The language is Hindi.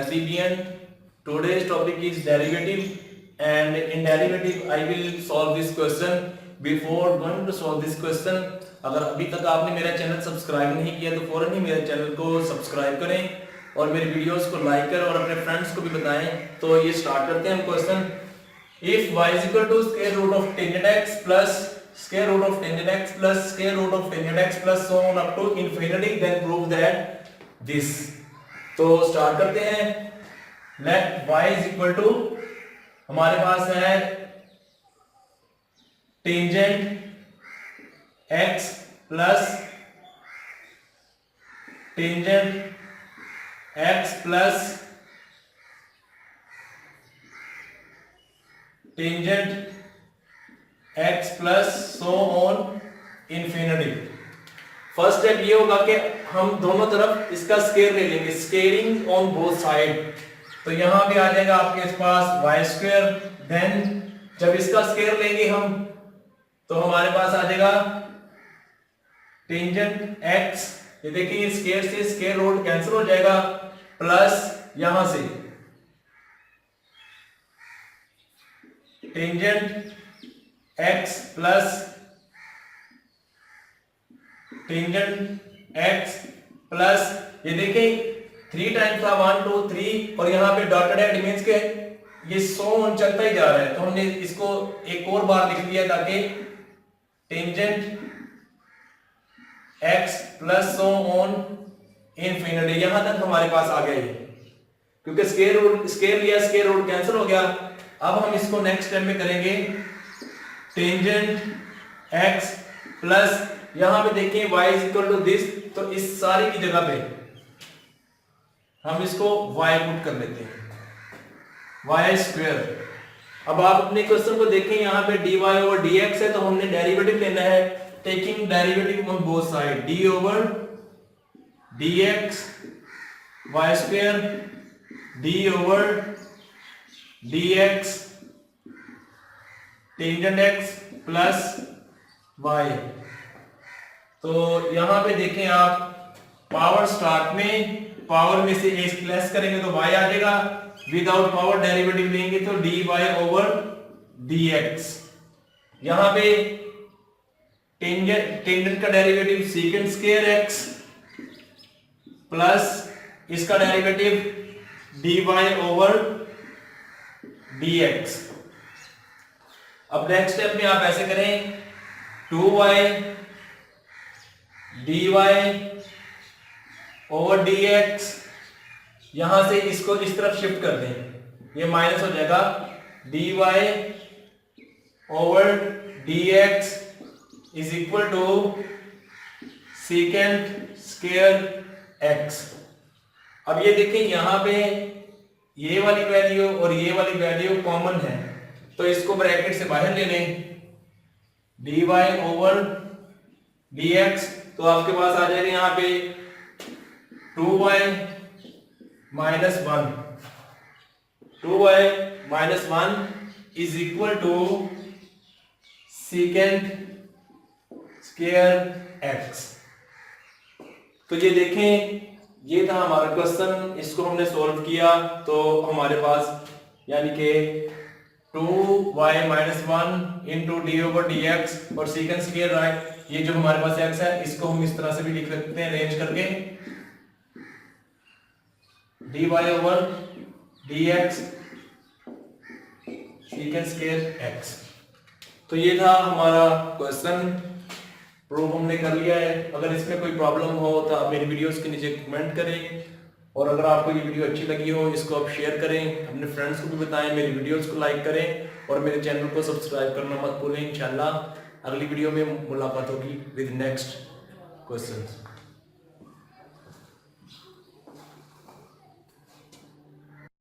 SBBN. Today's topic is derivative, and in derivative I will solve this question. Before going to solve this question, अगर अभी तक आपने मेरा चैनल सब्सक्राइब नहीं किया तो फौरन ही मेरे चैनल को सब्सक्राइब करें और मेरे वीडियोस को लाइक करें और अपने फ्रेंड्स को भी बताएं। तो ये स्टार्ट करते हैं हम question. If y is equal to square root of tangent x plus square root of tangent x plus square root of tangent x plus so on up to infinity, then prove that this। तो स्टार्ट करते हैं। Let y is equal to, हमारे पास है tangent x plus tangent x plus tangent x plus so on infinity. First step ये होगा कि हम दोनों तरफ इसका स्केयर ले लेंगे, स्केयरिंग ऑन बोथ साइड। तो यहां पे आ जाएगा आपके पास वाई स्क्वायर, देन जब इसका स्केयर लेंगे हम तो हमारे पास आ जाएगा टेंजेंट x, ये देखिए स्केयर से स्केयर रूट कैंसिल हो जाएगा, प्लस यहां से tangent x plus tangent x plus, ये देखिए 3 टाइम्स था 1 2 3 और यहाँ पे डॉटेड है, मींस के ये 100 चलता ही जा रहा है। तो हमने इसको एक और बार लिख दिया ताकि tangent x plus so on infinity, यहां तक हमारे पास आ गया ये, क्योंकि स्केयर लिया, स्केयर रूट कैंसिल हो गया। अब हम इसको नेक्स्ट स्टेप में करेंगे टेंजेंट x प्लस, यहां पे देखिए y is equal to this, तो इस सारी की जगह पे हम इसको y पुट कर लेते हैं, y स्क्वायर। अब आप अपने क्वेश्चन को देखें, यहां पे dy ओवर dx है, तो हमने डेरिवेटिव लेना है, taking derivative on both side, d over dx y square, d over dx tangent x plus y। तो यहां पे देखें आप, पावर स्टार्ट में पावर में से a प्लस करेंगे तो y आ जाएगा, विदाउट पावर डेरिवेटिव लेंगे तो dy ओवर dx। यहां पे टेंजेंट का derivative second square x plus इसका डेरिवेटिव dy ओवर dx। अब नेक्स्ट स्टेप में आप ऐसे करें, 2y dy ओवर dx, यहां से इसको इस तरफ शिफ्ट कर दें, ये माइनस हो जाएगा, dy over dx is equal to second square x। अब ये देखिए यहां पे ये वाली वैल्यू और ये वाली वैल्यू कॉमन है, तो इसको ब्रैकेट से बाहर ले लें, dy ओवर dx, तो आपके पास आ जाएगा यहां पे 2y minus 1, 2y minus 1 is equal to second square x। तो ये देखें, ये था हमारा क्वेश्चन, इसको हमने सॉल्व किया तो हमारे पास यानी कि 2y minus 1 into D over D x और सेकेंड स्क्वायर राइट, ये जो हमारे पास x है इसको हम इस तरह से भी लिख सकते हैं अरेंज करके, dy over dx second square x। तो ये था हमारा क्वेश्चन, प्रूफ हमने कर लिया है। अगर इसमें कोई प्रॉब्लम हो तो आप मेरी वीडियोस के नीचे कमेंट करें, और अगर आपको ये वीडियो अच्छी लगी हो इसको आप शेयर करें, अपने फ्रेंड्स को भी बताएं, मेरी वीडियोस को लाइक करें और मेरे चैनल को सब्सक्राइब करना मत भूलें। इंशाल्लाह अगली वीडियो में मुलाकात होगी विद नेक्स्ट क्वेश्चंस।